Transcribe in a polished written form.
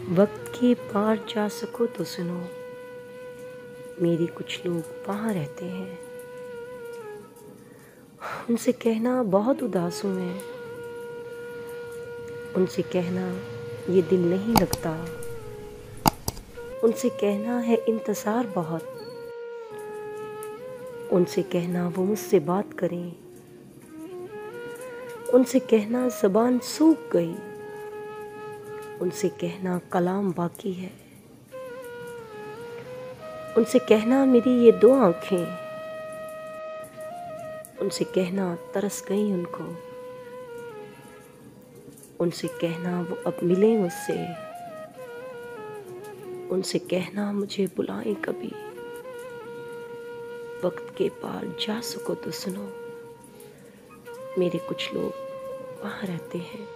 वक्त के पार जा सको तो सुनो, मेरे कुछ लोग वहाँ रहते हैं। उनसे कहना बहुत उदास हूँ मैं, उनसे कहना ये दिल नहीं लगता, उनसे कहना है इंतज़ार बहुत, उनसे कहना वो मुझसे बात करें, उनसे कहना ज़बान सूख गई, उनसे कहना कलाम बाकी है, उनसे कहना मेरी ये दो आँखें, उनसे कहना तरस गई उनको, उनसे कहना वो अब मिले मुझसे, उनसे कहना मुझे बुलाएं कभी। वक्त के पार जा सको तो सुनो, मेरे कुछ लोग वहाँ रहते हैं।